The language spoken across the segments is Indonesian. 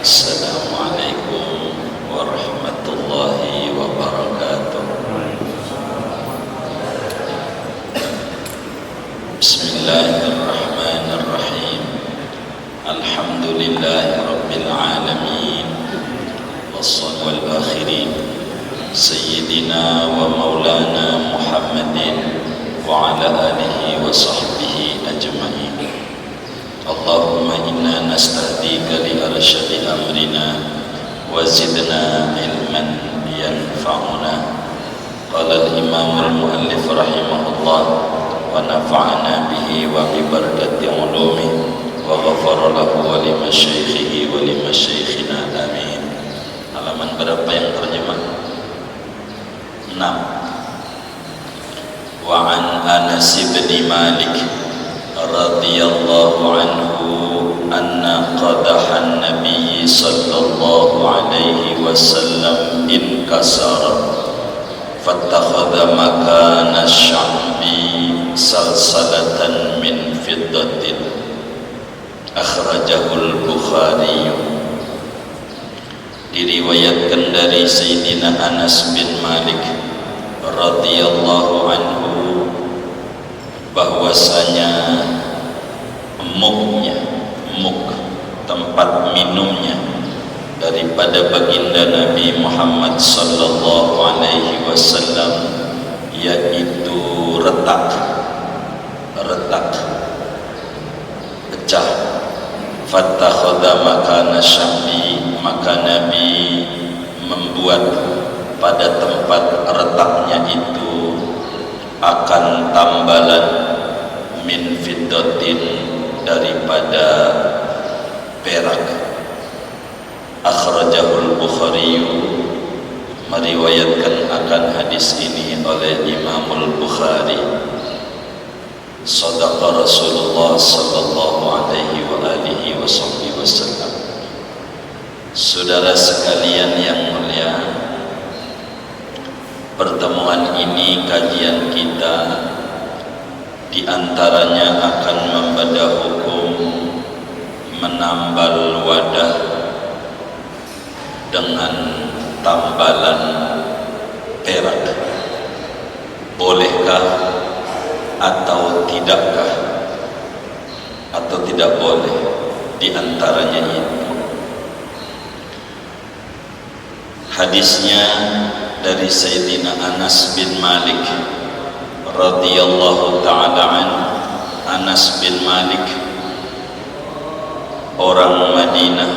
Assalamualaikum warahmatullahi wabarakatuh. Bismillahirrahmanirrahim. Alhamdulillahi rabbil alamin. Wassalatu wal akhirin Sayyidina wa maulana Muhammadin wa ala alihi wa sahbihi ajma'in. Allahumma inna nastahdika li arsyadi amrina wa zidna ilman yanfa'una. Qala al-imam al-muallif rahimahullah wa nafa'ana bihi wa bi barakati ulumi wa ghafara lahu wa li masyaikhihi wa li masyaikhina amin. Halaman berapa yang terjemah? 6. Wa an Anas bin Malik radhiyallahu anhu anna qadahan nabiy sallallahu alaihi wasallam inkasara fattakhadha makana syambi salsalatan min fiddatin akhrajahul Bukhari. Diriwayatkan dari Sayyidina Anas bin Malik radhiyallahu anhu bahwasanya muk tempat minumnya daripada baginda Nabi Muhammad sallallahu alaihi wasallam yaitu retak pecah. Fattakhadha makana syambi, maka Nabi membuat pada tempat retaknya itu akan tambalan min fiddatin daripada perak. Akhrajahul Bukhari, meriwayatkan akan hadis ini oleh Imamul Bukhari. Shadaqa Rasulullah sallallahu alaihi wa alihi wasallam. Saudara sekalian yang mulia, pertemuan ini, kajian kita diantaranya akan membedah hukum menambal wadah dengan tambalan perak. Bolehkah atau tidakkah, atau tidak boleh? Diantaranya itu hadisnya dari Sayyidina Anas bin Malik radhiyallahu ta'ala an. Anas bin Malik orang Madinah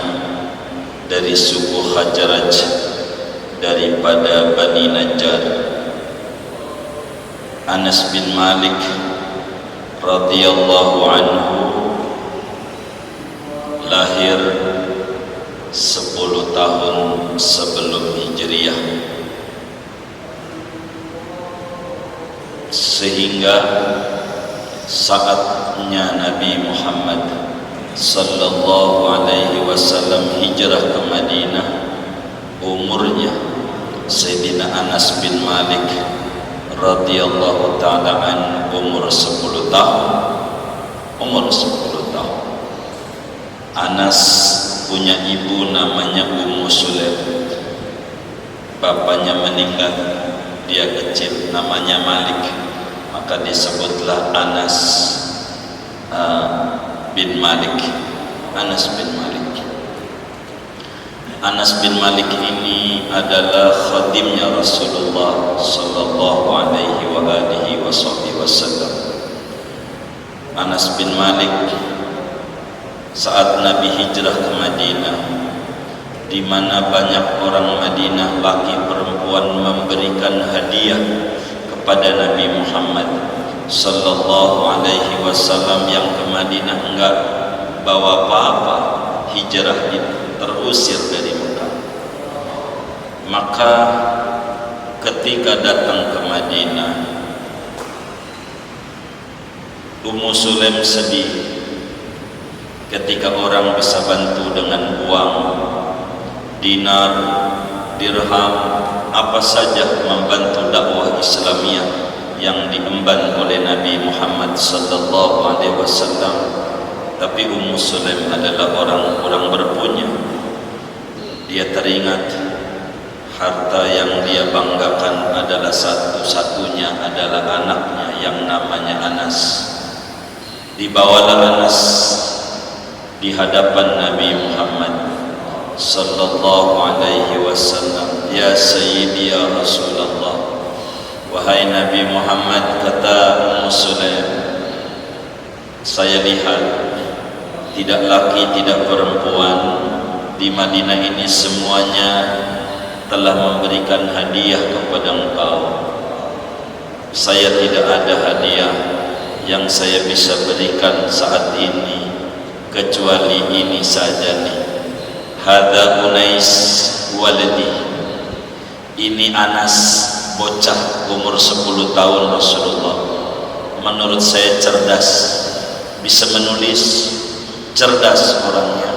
dari suku Khazraj daripada Bani Najjar. Anas bin Malik radhiyallahu anhu lahir 10 tahun sebelum Hijriah, sehingga saatnya Nabi Muhammad sallallahu alaihi wasallam hijrah ke Madinah, umurnya Sayyidina Anas bin Malik radhiyallahu ta'ala an umur 10 tahun. Anas punya ibu namanya Ummu Sulaim. Bapaknya meninggal, dia kecil, namanya Malik, maka disebutlah Anas bin Malik. Anas bin Malik. Anas bin Malik ini adalah khadimnya Rasulullah sallallahu alaihi wa alihi wasallam. Anas bin Malik saat Nabi hijrah ke Madinah, di mana banyak orang Madinah laki perempuan memberikan hadiah kepada Nabi Muhammad sallallahu alaihi wasallam yang ke Madinah enggak bawa apa-apa, hijrah itu terusir dari Mekah. Maka ketika datang ke Madinah, Ummu Sulaim sedih ketika orang bisa bantu dengan uang, dinar, dirham, apa saja membantu dakwah Islamiyah yang diemban oleh Nabi Muhammad sallallahu alaihi wasallam. Tapi Ummu Sulaim adalah orang berpunya. dia teringat harta yang dia banggakan adalah satu-satunya adalah anaknya yang namanya Anas. Dibawalah Anas di hadapan Nabi Muhammad sallallahu alaihi wasallam. Ya Sayyidi ya Rasulullah, wahai Nabi Muhammad, kata Ummu Sulaim, saya lihat tidak laki tidak perempuan di Madinah ini semuanya telah memberikan hadiah kepada engkau. Saya tidak ada hadiah yang saya bisa berikan saat ini kecuali ini saja nih. Hadza Unais waladi, ini Anas, bocah umur 10 tahun Rasulullah. Menurut saya cerdas, bisa menulis, cerdas orangnya.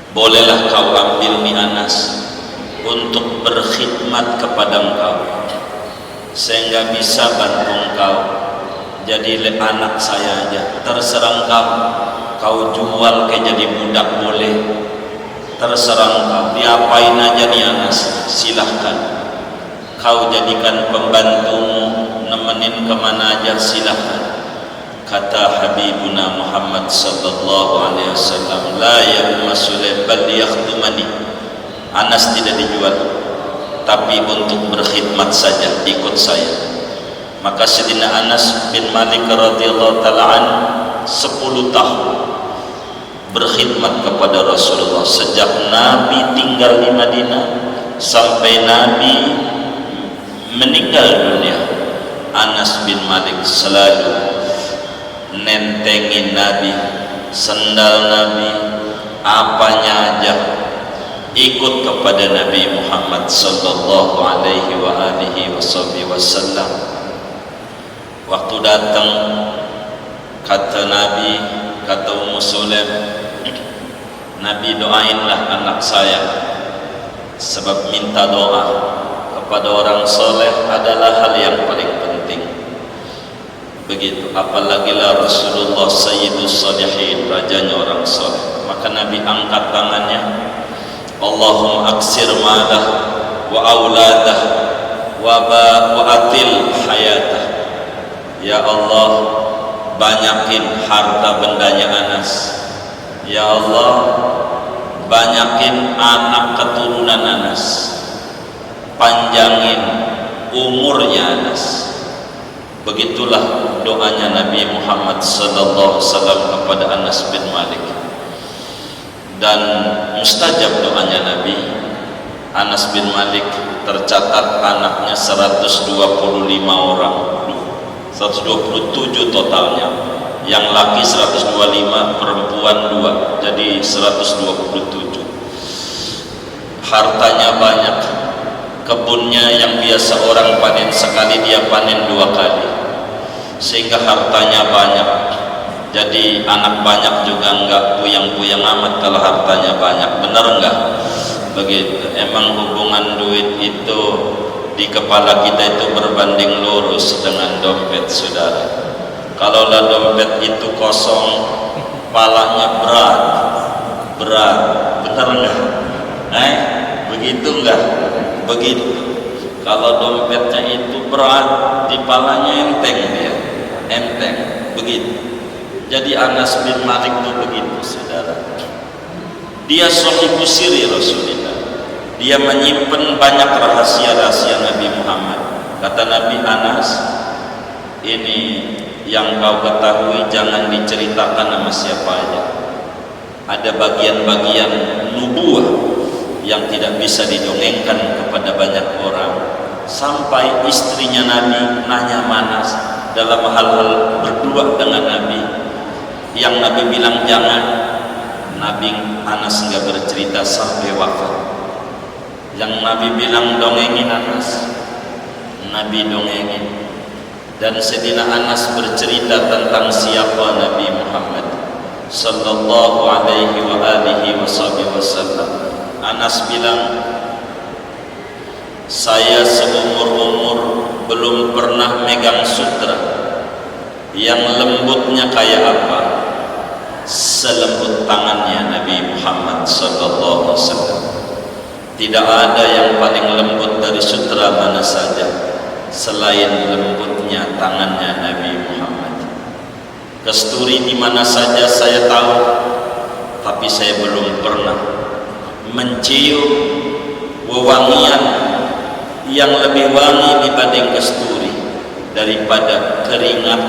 Bolehlah kau ambil nih Anas untuk berkhidmat kepada engkau. Saya nggak bisa bantu engkau, jadi anak saya aja. Terserah engkau, kau jual kayak jadi budak boleh. Terserah engkau, diapain aja nih Anas, silahkan. Kau jadikan pembantumu, nemenin kemana aja silahkan. Kata Habibuna Muhammad sallallahu alaihi wasallam, la ya Ummu Sulaim bal yakhdumani. Anas tidak dijual, tapi untuk berkhidmat saja, ikut saya. Maka Sayyidina Anas bin Malik radhiyallahu ta'ala an 10 tahun berkhidmat kepada Rasulullah sejak Nabi tinggal di Madinah sampai Nabi meninggal dunia. Anas bin Malik selalu nentengin Nabi, sendal Nabi, apanya aja, ikut kepada Nabi Muhammad sallallahu alaihi wa alihi wasallam. Waktu datang, kata Nabi, kata Ummu Sulaim, Nabi doainlah anak saya, sebab minta doa kepada orang soleh adalah hal yang paling penting. Begitu, apalagi lah Rasulullah Sayyidus Salihin, rajanya orang soleh. Maka Nabi angkat tangannya, Allahumma aksir malah wa auladah wa atil hayatah. Ya Allah, banyakin harta bendanya Anas. Ya Allah, banyakin anak keturunan Anas, panjangin umurnya Anas. Begitulah doanya Nabi Muhammad sallallahu alaihi wasallam kepada Anas bin Malik. Dan mustajab doanya Nabi. Anas bin Malik tercatat anaknya 125 orang, 127 totalnya. Yang laki 125, perempuan 2, jadi 127. Hartanya banyak. Kebunnya yang biasa orang panen sekali, dia panen 2 kali, sehingga hartanya banyak. Jadi anak banyak juga enggak puyang-puyang amat kalau hartanya banyak. Benar enggak? Begitu. Emang hubungan duit itu di kepala kita itu berbanding lurus dengan dompet, saudara. Kalaulah dompet itu kosong, palanya berat. Benar enggak? Begitu enggak? Begitu. Kalau dompetnya itu berat, di palanya enteng dia, enteng. Begitu. Jadi Anas bin Malik itu begitu, saudara. Dia sahibu siri Rasulullah. Dia menyimpan banyak rahasia-rahasia Nabi Muhammad. Kata Nabi, Anas, ini yang kau ketahui jangan diceritakan sama siapa aja. Ada bagian-bagian nubuah yang tidak bisa didongengkan kepada banyak orang. Sampai istrinya Nabi nanya Anas dalam hal-hal berdua dengan Nabi, yang Nabi bilang jangan. Nabi Anas nggak bercerita sampai wafat. Yang Nabi bilang dongengin Anas, Nabi dongengin. Dan Sayyidina Anas bercerita tentang siapa Nabi Muhammad sallallahu alaihi wa alihi wasallam. Anas bilang, saya seumur-umur belum pernah megang sutra yang lembutnya kayak apa, selembut tangannya Nabi Muhammad Muhammad sallallahu alaihi wasallam. Tidak ada yang paling lembut dari sutra mana saja selain lembutnya tangannya Nabi Muhammad. Kasturi di mana saja saya tahu, tapi saya belum pernah mencium wewangian yang lebih wangi dibanding kasturi daripada keringat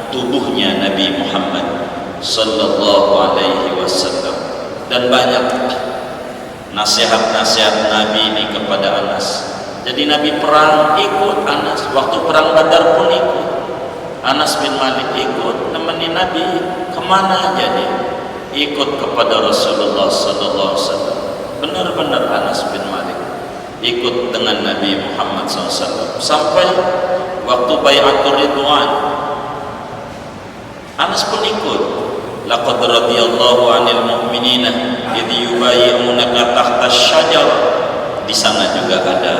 tubuhnya Nabi Muhammad sallallahu alaihi wasallam. Dan banyak nasihat-nasihat Nabi ini kepada Anas. Jadi Nabi perang ikut Anas, waktu perang Badar pun ikut. Anas bin Malik ikut nemenin Nabi kemana aja dia, ikut kepada Rasulullah sallallahu alaihi wasallam. Benar-benar Anas bin Malik ikut dengan Nabi Muhammad SAW sampai waktu Bai'atul Ridwan. Anas pun ikut. Laqad radiyallahu 'anil mu'minina idh yubayyi'unaka tahta asy-syajar. Di sana juga ada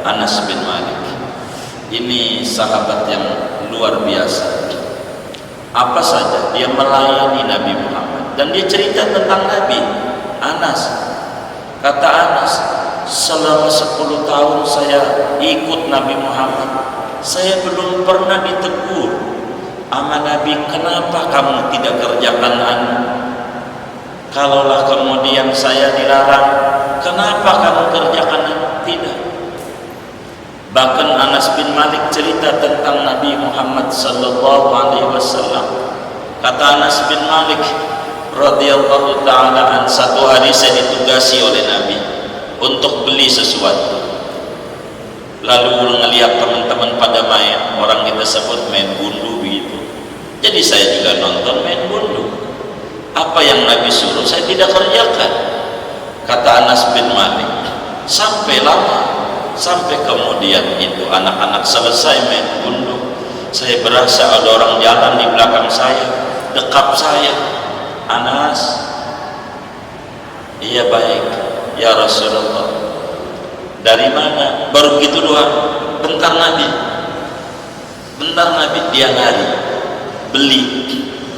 Anas bin Malik. Ini sahabat yang luar biasa. Apa saja dia melayani Nabi Muhammad, dan dia cerita tentang Nabi. Anas, kata Anas, selama 10 tahun saya ikut Nabi Muhammad, saya belum pernah ditegur sama Nabi, kenapa kamu tidak kerjakan anu? Kalaulah kemudian saya dilarang, kenapa kamu kerjakan anu? Tidak. Bahkan Anas bin Malik cerita tentang Nabi Muhammad sallallahu alaihi wasallam. Kata Anas bin Malik radhiyallahu taala an, satu hari saya ditugasi oleh Nabi untuk beli sesuatu. Lalu ngelihat teman-teman pada main, orang kita sebut main gundu begitu. Jadi saya juga nonton main gundu. Apa yang Nabi suruh saya tidak kerjakan. Kata Anas bin Malik, sampai lama, sampai kemudian itu anak-anak selesai main gundu, saya berasa ada orang jalan di belakang saya, dekap saya. Anas, iya baik ya Rasulullah. Dari mana? Baru begitu doang. Bentar Nabi, dia lari beli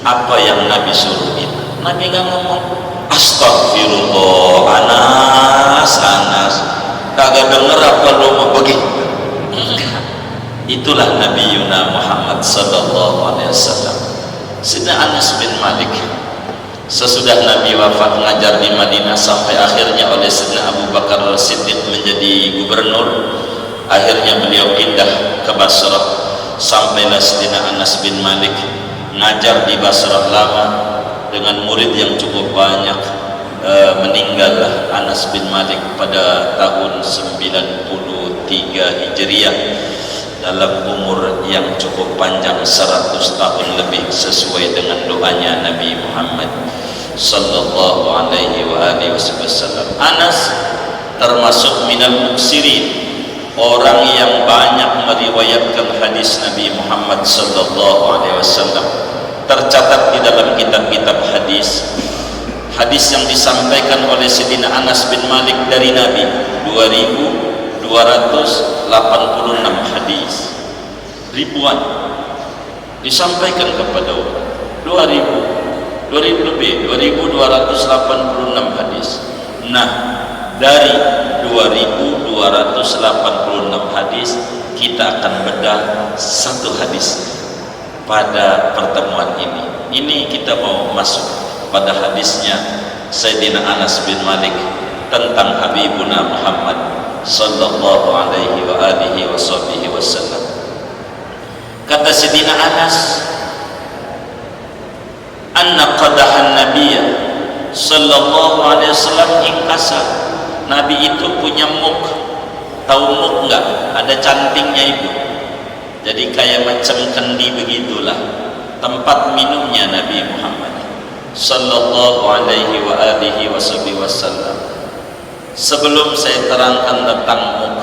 apa yang Nabi suruh itu. Nabi nggak ngomong astagfirullah, Anas, kagak denger apa lo mau pergi. Itulah Nabi Yuna Muhammad sallallahu alaihi wasallam. Sidna Anas bin Malik sesudah Nabi wafat ngajar di Madinah sampai akhirnya oleh Sidna Abu Bakar Siddiq menjadi gubernur. Akhirnya beliau pindah ke Basrah, sampailah Sidna Anas bin Malik ngajar di Basrah lama dengan murid yang cukup banyak. Meninggallah Anas bin Malik pada tahun 93 Hijriah dalam umur yang cukup panjang 100 tahun lebih, sesuai dengan doanya Nabi Muhammad sallallahu alaihi wasallam. Anas termasuk minal muksirin, orang yang banyak meriwayatkan hadis Nabi Muhammad sallallahu alaihi wasallam. Tercatat di dalam kitab-kitab hadis, hadis yang disampaikan oleh Sayyidina Anas bin Malik dari Nabi 2286 hadis, ribuan disampaikan kepada orang, 2286 hadis. Nah, dari 2286 hadis kita akan bedah satu hadis pada pertemuan ini. Ini kita mau masuk pada hadisnya Sayyidina Anas bin Malik tentang Habibuna Muhammad sallallahu alaihi wa alihi wasallam. Kata Sayyidina Anas, anna qadahan nabiyya sallallahu alaihi wasallam ingkasar. Nabi itu punya muk. Tahu muk enggak? Ada cantingnya itu. Jadi kayak macam kendi begitulah tempat minumnya Nabi Muhammad sallallahu alaihi wa alihi wasallam. Sebelum saya terangkan tentang muk,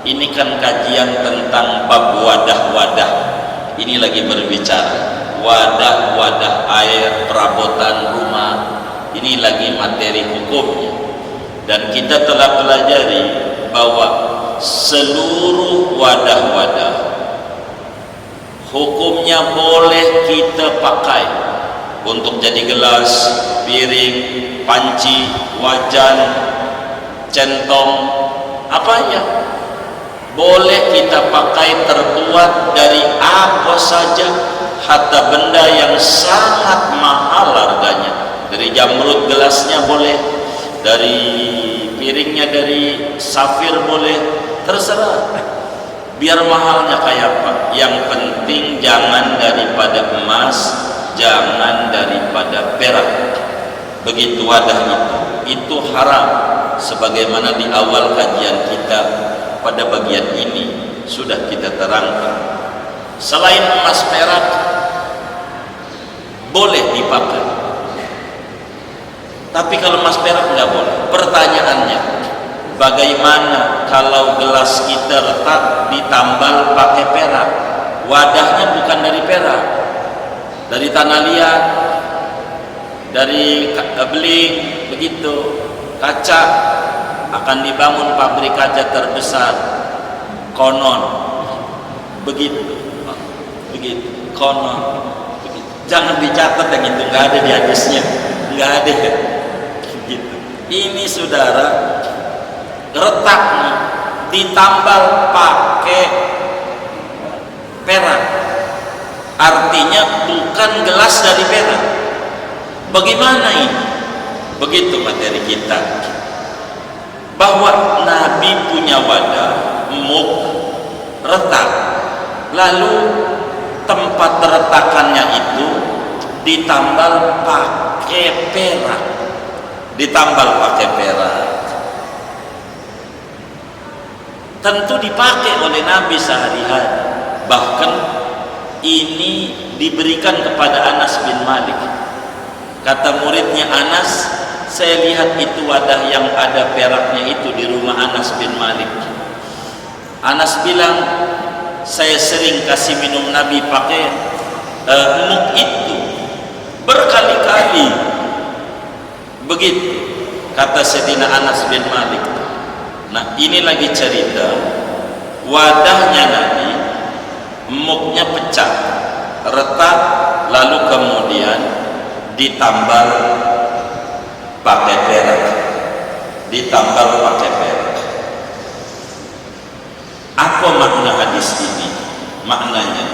ini kan kajian tentang bab wadah-wadah. Ini lagi berbicara wadah-wadah air perabotan rumah. Ini lagi materi hukumnya, dan kita telah pelajari bahwa seluruh wadah-wadah hukumnya boleh kita pakai untuk jadi gelas, piring, panci, wajan, centong, apa ya, boleh kita pakai terbuat dari apa saja, hatta benda yang sangat mahal harganya. Dari jamrud gelasnya boleh, dari piringnya dari safir boleh, terserah. Biar mahalnya kayak apa, yang penting jangan daripada emas, jangan daripada perak. Begitu wadah itu haram, sebagaimana di awal kajian kita pada bagian ini sudah kita terangkan. Selain emas perak boleh dipakai, tapi kalau emas perak nggak boleh. Pertanyaannya, bagaimana kalau gelas kita letak ditambal pakai perak, wadahnya bukan dari perak, dari tanah liat, dari beling, begitu, kaca, akan dibangun pabrik kaca terbesar, konon begitu, konon begitu. Jangan dicatat yang itu, nggak ada di hadisnya, nggak ada gitu. Ini saudara, retaknya ditambal pakai perak, artinya bukan gelas dari perak. Bagaimana ini? Begitu materi kita, bahwa Nabi punya wadah muk retak, lalu tempat retakannya itu ditambal pakai perak, tentu dipakai oleh Nabi sehari-hari. Bahkan ini diberikan kepada Anas bin Malik. Kata muridnya Anas, saya lihat itu wadah yang ada peraknya itu di rumah Anas bin Malik. Anas bilang, saya sering kasih minum Nabi pakai muk itu berkali-kali. Begitu kata Sayyidina Anas bin Malik. Nah, ini lagi cerita wadahnya Nabi, muknya pecah, retak, lalu kemudian ditambal pakai perak, Apa makna hadis ini? Maknanya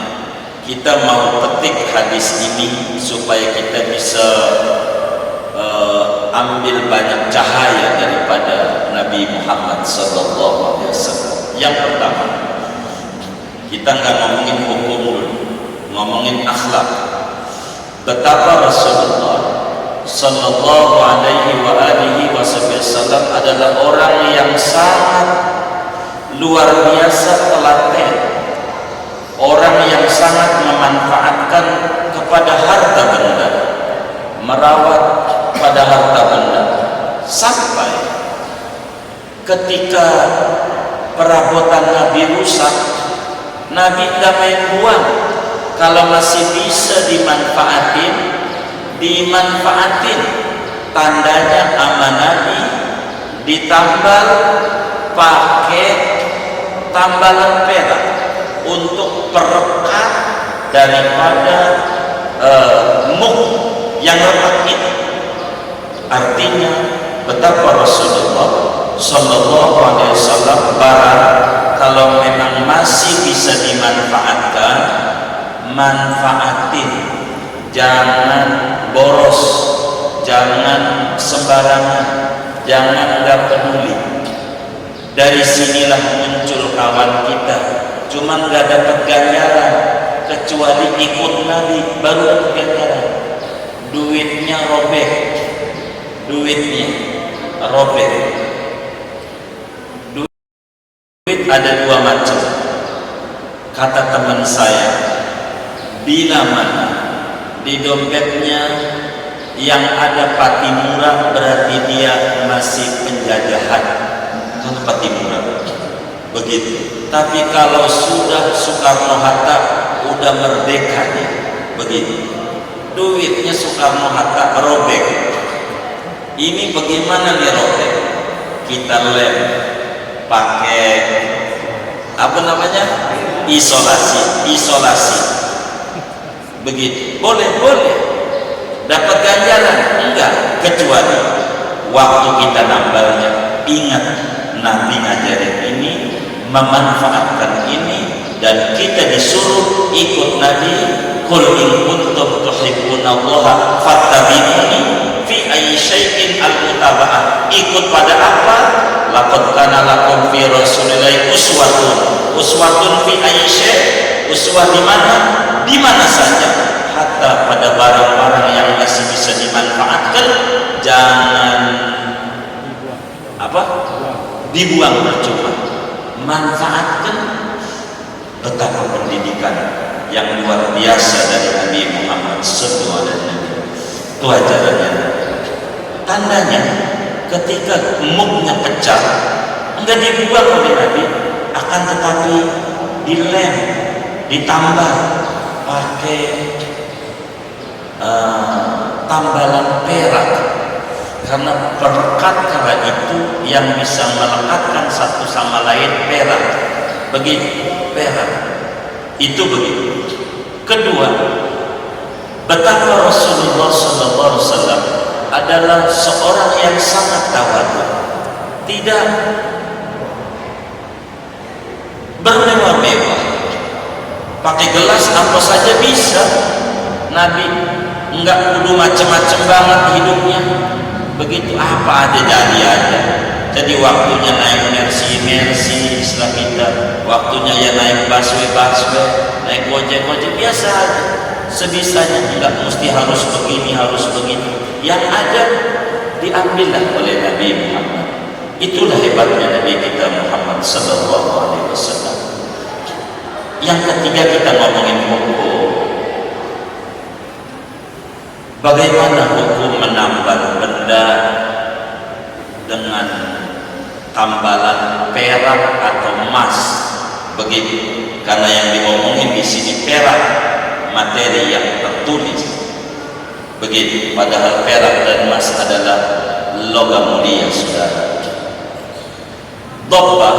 kita mau petik hadis ini supaya kita bisa ambil banyak cahaya daripada Nabi Muhammad SAW. Yang pertama, kita nggak ngomongin hukum dulu, ngomongin akhlak. Betapa Rasulullah Sallallahu Alaihi Wasallam adalah orang yang sangat luar biasa telaten, orang yang sangat memanfaatkan kepada harta benda, merawat pada harta benda, sampai ketika perabotan Nabi rusak, Nabi nggak main buang. Kalau masih bisa dimanfaatin. Tandanya sama Nabi ditambal pakai tambalan perak untuk perekat daripada muk yang retak itu. Artinya betapa Rasulullah Sallallahu Alaihi Wasallam barang kalau memang masih bisa dimanfaatkan, manfaatin, jangan boros, jangan sembarangan, jangan nggak peduli. Dari sinilah muncul kawan kita, cuma nggak dapat ganjaran kecuali ikut Nabi baru dapat ganjaran. Duitnya robek. Duit ada dua macam. Kata teman saya, bila mana di dompetnya yang ada pati murah berarti dia masih penjajahan. Kalau pati murah begitu. Tapi kalau sudah Soekarno-Hatta udah merdeka nih, begitu. Duitnya Soekarno-Hatta robek. Ini bagaimana nih robek? Kita lem pakai apa namanya? Isolasi. Begitu. Boleh. dapat ganjaran? Enggak, kecuali waktu kita nambalnya ingat Nabi ngajarin ini, memanfaatkan ini, dan kita disuruh ikut Nabi. Qul in kuntum tuhibbunallaha fattabi'uni fi ayyi syai'in al-mutaba'ah. Ikut pada apa? Laqad kana lakum fi rasulillahi uswatun fi ayyi syai'. Uswah di mana? Di mana saja, hatta pada barang-barang yang masih bisa dimanfaatkan, jangan dibuang percuma. Manfaatkan. Betapa pendidikan yang luar biasa dari Nabi Muhammad SAW. Itu ajarannya. Tandanya ketika muknya pecah, enggak dibuang oleh Nabi, akan tetapi dilem, ditambah pakai tambalan perak, karena perekat kala itu yang bisa melekatkan satu sama lain perak. Begitu, perak itu begitu. Kedua, betapa Rasulullah SAW adalah seorang yang sangat tawadhu, tidak bermewah-mewah, pakai gelas apa saja bisa. Nabi enggak kudu macam-macam banget hidupnya, begitu apa ada jadi aja. Jadi waktunya naik mercy istilah kita, waktunya ya naik busway, naik gojek biasa aja, sebisanya, enggak mesti harus begini harus begitu. Yang ada diambillah oleh Nabi Muhammad. Itulah hebatnya Nabi kita Muhammad sallallahu alaihi wasallam. Yang ketiga, kita ngomongin hukum. Bagaimana hukum menambal benda dengan tambalan perak atau emas? Begitu, karena yang diomongin di sini perak, materi yang tertulis. Begitu, padahal perak dan emas adalah logam mulia, saudara. Dobbah,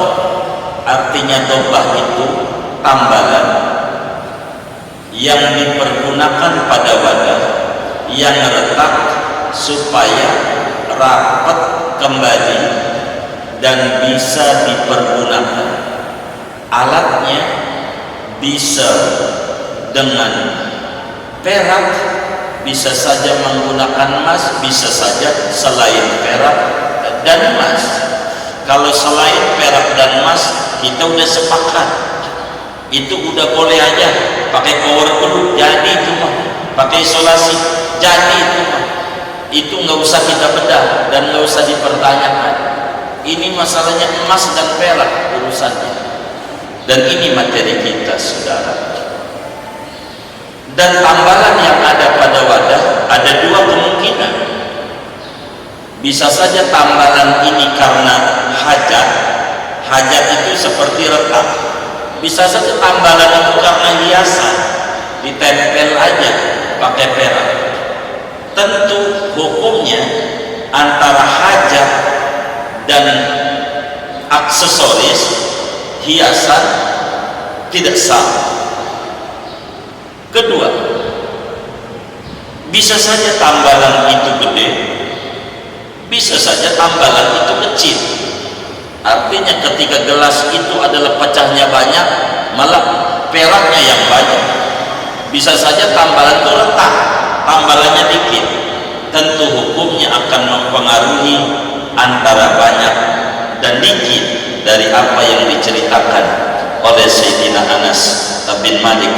artinya dobbah itu tambalan yang dipergunakan pada wadah yang retak supaya rapat kembali dan bisa dipergunakan. Alatnya bisa dengan perak, bisa saja menggunakan emas, bisa saja selain perak dan emas. Kalau selain perak dan emas, kita udah sepakat, itu udah boleh aja pakai power dulu, jadi itu mah. Pakai isolasi, jadi itu mah. Itu nggak usah kita bedah dan nggak usah dipertanyakan. Ini masalahnya emas dan perak urusannya, dan ini materi kita, saudara. Dan tambalan yang ada pada wadah ada dua kemungkinan. Bisa saja tambalan ini karena hajat itu seperti retak. Bisa saja tambalan itu karena hiasan, ditempel aja pakai perak. Tentu hukumnya antara hajat dan aksesoris hiasan tidak sama. Kedua, bisa saja tambalan itu gede, bisa saja tambalan itu kecil. Artinya ketika gelas itu adalah pecahnya banyak, malah peraknya yang banyak. Bisa saja tambalan itu retak, tambalannya dikit. Tentu hukumnya akan mempengaruhi antara banyak dan dikit dari apa yang diceritakan oleh Sayyidina Anas bin Malik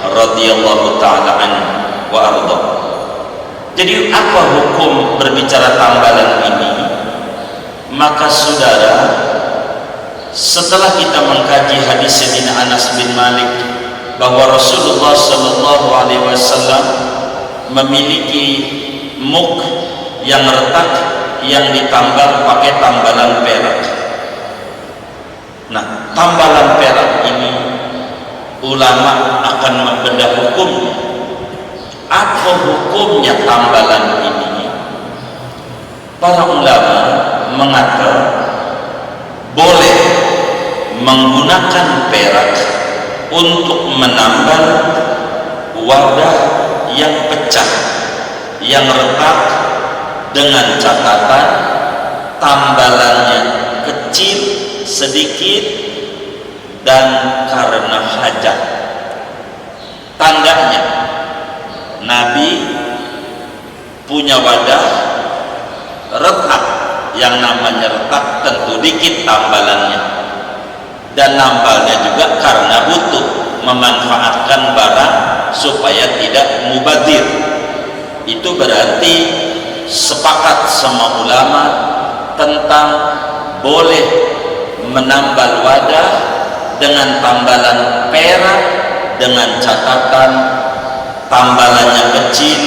radhiyallahu taala anhu wa arda. Jadi apa hukum berbicara tambalan ini? Maka saudara, setelah kita mengkaji hadis Sayyidina Anas bin Malik bahwa Rasulullah sallallahu alaihi wasallam memiliki muk yang retak yang ditambal pakai tambalan perak. Nah, tambalan perak ini ulama akan membedah hukumnya. Apa hukumnya tambalan ini? Para ulama mengatakan boleh menggunakan perak untuk menambal wadah yang pecah, yang retak dengan catatan tambalannya kecil sedikit dan karena hajat. Tandanya Nabi punya wadah retak, yang namanya retak tentu dikit tambalannya, dan nambalnya juga karena butuh memanfaatkan barang supaya tidak mubazir. Itu berarti sepakat sama ulama tentang boleh menambal wadah dengan tambalan perak dengan catatan tambalannya kecil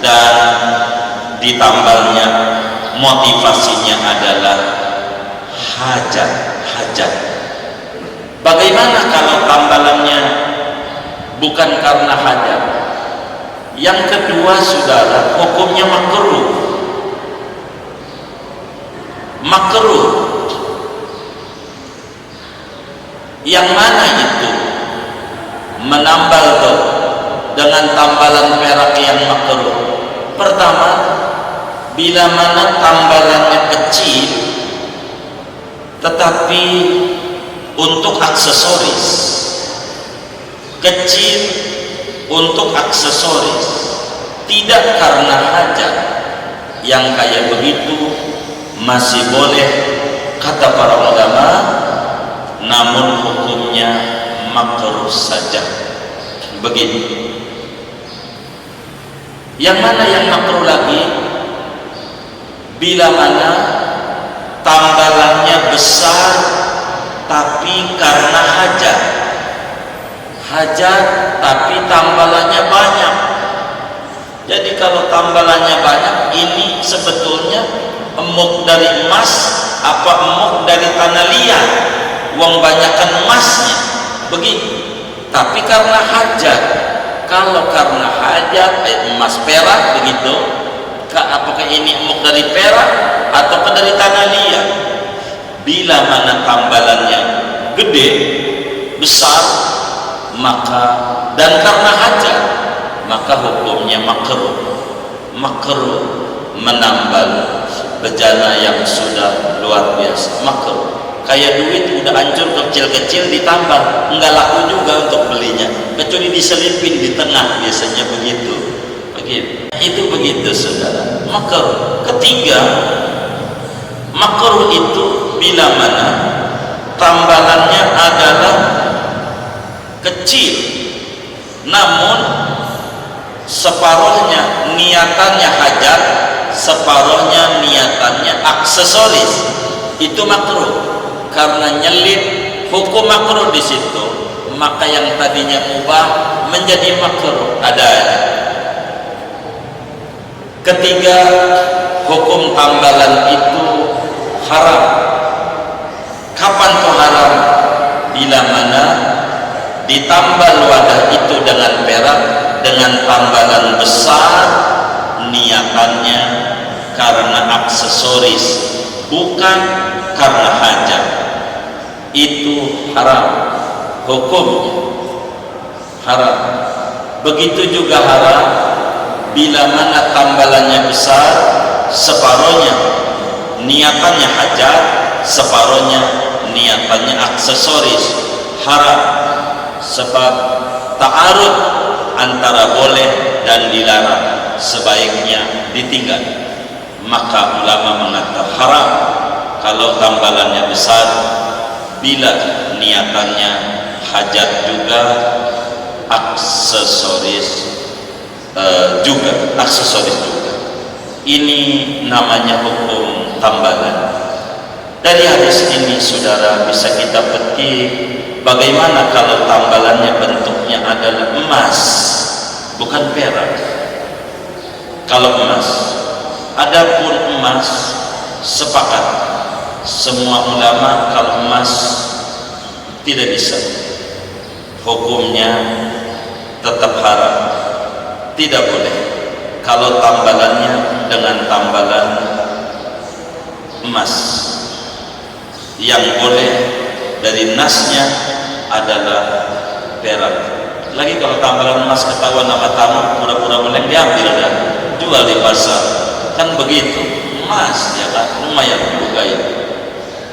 dan ditambalnya motivasinya adalah hajat. Bagaimana kalau tambalannya bukan karena hajat? Yang kedua, saudara, hukumnya makruh. Yang mana itu? Menambal dengan tambalan perak yang makruh. Pertama, bila mana tambalannya kecil tetapi untuk aksesoris, kecil untuk aksesoris, tidak karena hajat, yang kayak begitu masih boleh kata para ulama, namun hukumnya makruh saja. Begitu. Yang mana yang makruh lagi? Bila mana tambalannya besar tapi karena hajat tapi tambalannya banyak. Jadi kalau tambalannya banyak, ini sebetulnya emuk dari emas apa emuk dari tanah liat, uang banyakan emasnya, begitu. Tapi karena hajat, kalau karena hajat emas perak begitu, apakah ini emuk dari perak atau dari tanah liat? Bila mana tambalannya gede, besar, maka dan karena hajat, maka hukumnya makruh menambal bejana yang sudah luar biasa, makruh. Kayak duit udah hancur kecil-kecil ditambal, enggak laku juga untuk belinya, kecuali diselipin di tengah, biasanya begitu. Itu begitu, saudara, makruh. Ketiga, makruh itu bila mana tambalannya adalah kecil, namun separuhnya niatannya hajat, separuhnya niatannya aksesoris. Itu makruh. Karena nyelip, hukum makruh di situ, maka yang tadinya mubah menjadi makruh adanya. Ketiga, hukum tambalan itu haram. Kapan tuh haram? Bila mana ditambal wadah itu dengan perak dengan tambalan besar, niatannya karena aksesoris, bukan karena hajat. Itu haram, hukumnya haram. Begitu juga haram bila mana tambalannya besar, separuhnya niatannya hajat, separuhnya niatannya aksesoris, haram. Sebab ta'arud antara boleh dan dilarang, sebaiknya ditinggal. Maka ulama mengatakan haram kalau tambalannya besar, bila niatannya hajat juga, aksesoris juga. Ini namanya hukum tambalan. Dari hadis ini, saudara, bisa kita petik bagaimana kalau tambalannya bentuknya adalah emas, bukan perak. Kalau emas, adapun emas, sepakat semua ulama kalau emas tidak bisa, hukumnya tetap haram, tidak boleh. Kalau tambalannya dengan tambalan emas, yang boleh dari nasnya adalah perak. Lagi kalau tambalan emas ketahuan nama tamu, pura-pura boleh diambil, kan? jual di pasar, kan begitu. Emas ya kan, lumayan juga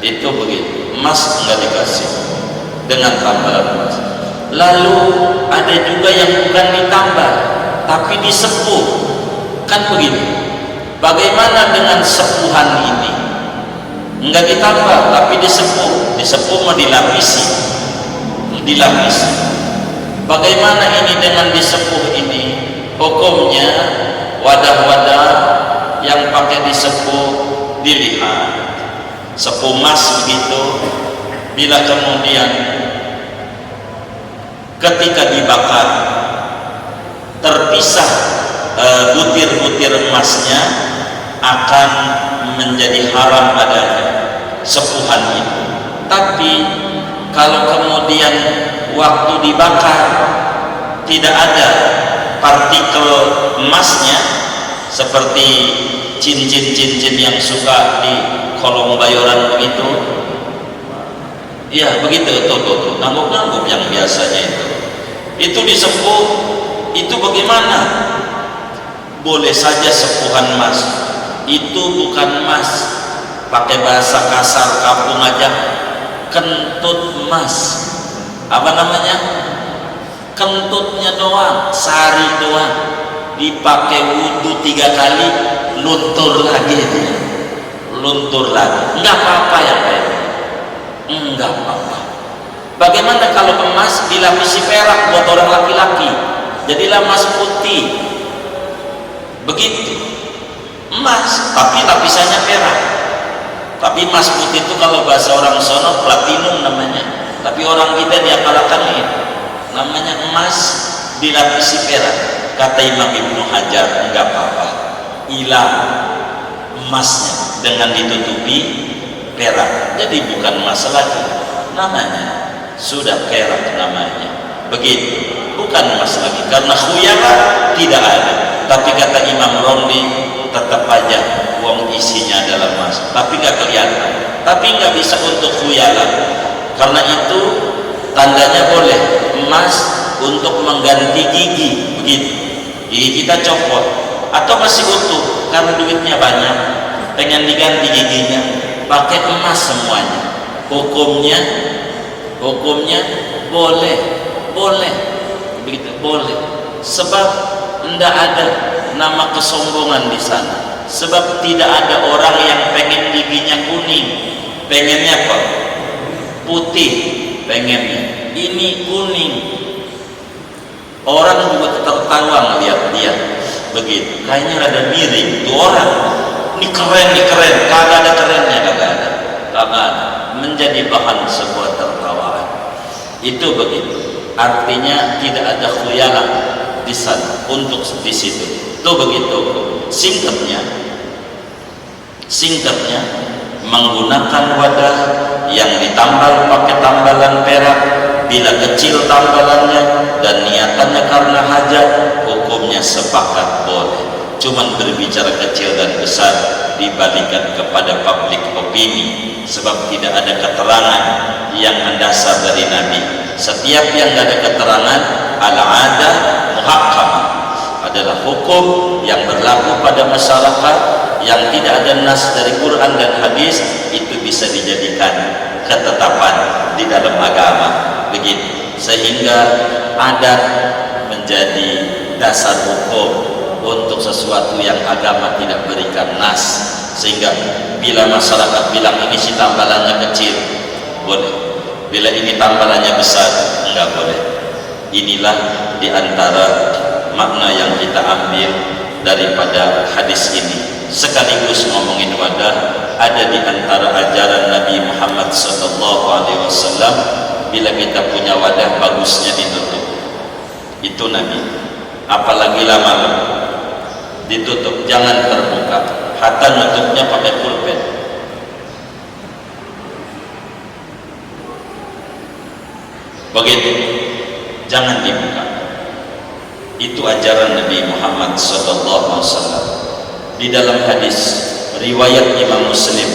itu begitu. Emas enggak dikasih dengan tambahan emas. Lalu ada juga yang bukan ditambah tapi disepuh, kan begitu. Bagaimana dengan sepuhan ini? Enggak ditambah tapi disepuh. Disepuh mau dilapisi. Bagaimana ini dengan disepuh ini? Hukumnya wadah-wadah yang pakai disepuh dilihat. Sepuh emas begitu, bila kemudian ketika dibakar terpisah butir-butir emasnya, akan menjadi haram adanya sepuhan itu. Tapi kalau kemudian waktu dibakar tidak ada partikel emasnya, seperti cincin-cincin yang suka di kolong bayoran begitu, ya begitu tuh ngangguk-ngangguk yang biasanya itu disepuh, itu bagaimana? Boleh saja sepuhan emas, itu bukan emas, pakai bahasa kasar kampung aja, kentut emas. Apa namanya? Kentutnya doang, sari doang, dipakai wudhu 3 kali, luntur lagi dia. Enggak apa-apa ya Pak? Enggak apa-apa. Bagaimana kalau emas dilapisi perak buat orang laki-laki, jadilah emas putih begitu. Emas tapi lapisannya perak. Tapi emas putih itu kalau bahasa orang sono platinum namanya, tapi orang kita diakalakan itu namanya emas dilapisi perak. Kata Imam Ibnu Hajar, enggak apa-apa, hilang emasnya dengan ditutupi perak, jadi bukan emas lagi namanya, sudah perak namanya begitu, bukan emas lagi, karena khuyala tidak ada. Tapi kata Imam Romli, tetap aja uang isinya adalah emas, tapi nggak kelihatan, tapi nggak bisa untuk khuyala. Karena itu tandanya boleh emas untuk mengganti gigi begitu, gigi kita copot atau masih utuh karena duitnya banyak, pengen diganti giginya, pakai emas semuanya. Hukumnya boleh begitu, boleh. Sebab tidak ada nama kesombongan di sana. Sebab tidak ada orang yang pengen giginya kuning, pengennya apa? Putih, pengennya ini kuning. Orang juga tertawa ngeliat dia begitu, kayaknya ada miring tuh orang. Ini keren, kagak ada kerennya, kagak ada, menjadi bahan sebuah tertawaan. Itu begitu, artinya tidak ada khuyala di sana untuk di situ. Itu begitu. Singkatnya menggunakan wadah yang ditambal pakai tambalan perak, bila kecil tambalannya dan niatannya karena hajat, hukumnya sepakat boleh. Cuman berbicara kecil dan besar dibalikan kepada public opini, sebab tidak ada keterangan yang mendasar dari Nabi. Setiap yang tidak ada keterangan, al-adah muhakkamah, adalah hukum yang berlaku pada masyarakat yang tidak ada nas dari Quran dan hadis, itu bisa dijadikan ketetapan di dalam agama begitu. Sehingga adat menjadi dasar hukum untuk sesuatu yang agama tidak berikan nas. Sehingga bila masyarakat bilang ini si tambalannya kecil, boleh. Bila ini tambalannya besar, enggak boleh. Inilah diantara makna yang kita ambil daripada hadis ini. Sekaligus ngomongin wadah, ada di antara ajaran Nabi Muhammad SAW, bila kita punya wadah bagusnya ditutup. Itu Nabi. Apalagi lama ditutup, jangan terbuka. Hatta nutupnya pakai pulpen. Begitu, jangan dibuka. Itu ajaran Nabi Muhammad SAW. Di dalam hadis riwayat Imam Muslim,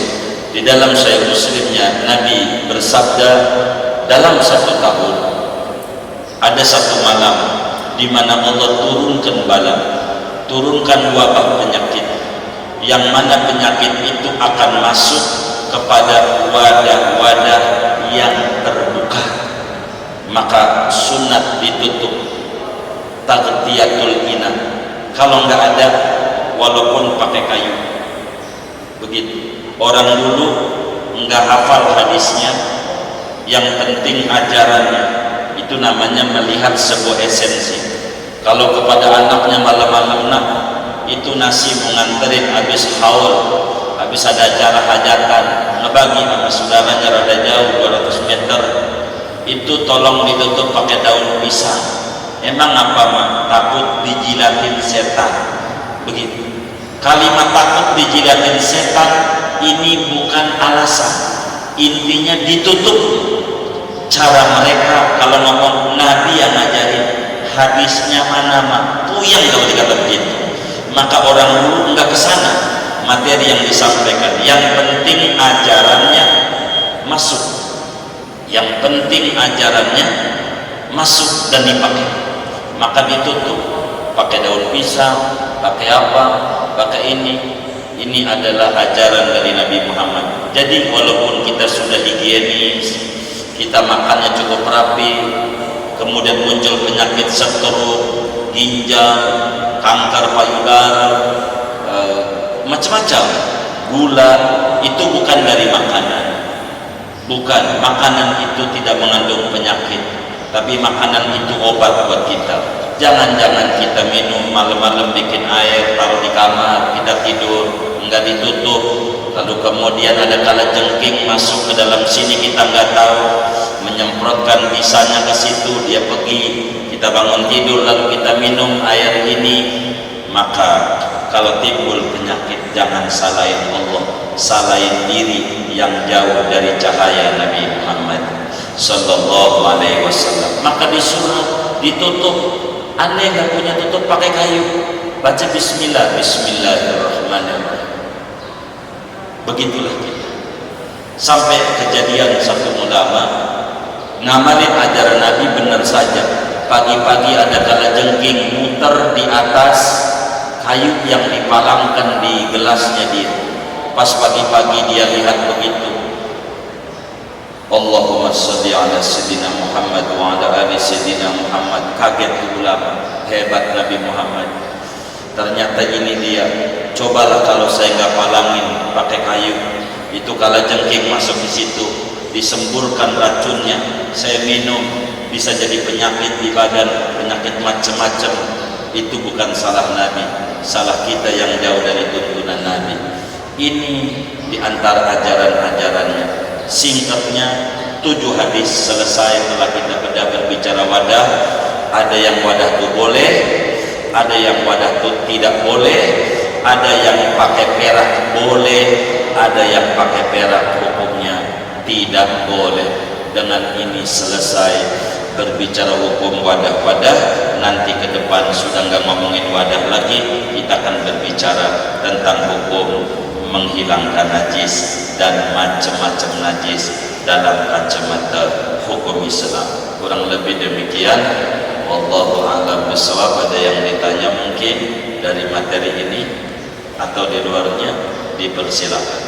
di dalam Sahih Muslimnya, Nabi bersabda, dalam 1 tahun ada 1 malam di mana Allah turunkan bala turunkan wabah penyakit, yang mana penyakit itu akan masuk kepada wadah-wadah yang terbuka, maka sunat ditutup taghtiyatul ina. Kalau nggak ada, walaupun pakai kayu. Begitu. Orang dulu nggak hafal hadisnya, yang penting ajarannya. Itu namanya melihat sebuah esensi. Kalau kepada anaknya malam-malam, nak, itu nasi menganterin habis haul, habis ada acara hajatan, ngebagi sama saudaranya rada jauh 200 meter, itu tolong ditutup pakai daun pisang. Emang apa mah? Takut dijilatin setan. Begitu. Kalimat takut dijilatin setan ini bukan alasan, intinya ditutup. Cara mereka kalau ngomong Nabi yang ngajarin, hadisnya mana mah puyeng kalau dikata begitu. Maka orang dulu enggak kesana materi yang disampaikan. Yang penting ajarannya masuk, yang penting ajarannya masuk dan dipakai, maka ditutup pakai daun pisang, pakai apa, pakai ini. Ini adalah ajaran dari Nabi Muhammad. Jadi walaupun kita sudah higienis, kita makannya cukup rapi, kemudian muncul penyakit stroke, ginjal, kanker payudara, macam-macam, gula, itu bukan dari makanan. Bukan, makanan itu tidak mengandung penyakit, tapi makanan itu obat buat kita. Jangan-jangan kita minum malam-malam, bikin air, taruh di kamar, kita tidur, enggak ditutup, lalu kemudian ada kalajengking masuk ke dalam sini, kita enggak tahu, menyemprotkan bisanya ke situ, dia pergi, kita bangun tidur lalu kita minum air ini. Maka kalau timbul penyakit, jangan salahin Allah, salahin diri yang jauh dari cahaya Nabi Muhammad sallallahu alaihi wasallam. Maka disuruh ditutup. Aneh nggak punya tutup, pakai kayu, baca bismillah, bismillahirrahmanirrahim. Begitulah kita. Sampai kejadian satu ulama ngamalin ajaran Nabi benar saja. Pagi-pagi ada kalajengking muter di atas kayu yang dipalangkan di gelasnya dia. Pas pagi-pagi dia lihat begitu, Allahumma sholli ala sayyidina Muhammad wa ala ali sayyidina Muhammad. Kaget ulama, hebat Nabi Muhammad. Ternyata ini dia. Cobalah kalau saya nggak palangin pakai kayu, itu kalajengking masuk di situ, disemburkan racunnya, saya minum, bisa jadi penyakit di badan, penyakit macam-macam. Itu bukan salah Nabi, salah kita yang jauh dari tuntunan Nabi. Ini diantara ajaran-ajarannya. Singkatnya 7 hadis selesai. Setelah kita berbicara wadah, ada yang wadah itu boleh, ada yang wadah itu tidak boleh, ada yang pakai perak boleh, ada yang pakai perak hukumnya tidak boleh. Dengan ini selesai berbicara hukum wadah-wadah. Nanti ke depan sudah nggak ngomongin wadah lagi, kita akan berbicara tentang hukum menghilangkan najis dan macam-macam najis dalam kacamata hukum Islam. Kurang lebih demikian. Wallahu a'lam bishawab. Ada yang ditanya mungkin dari materi ini atau di luarnya, dipersilakan.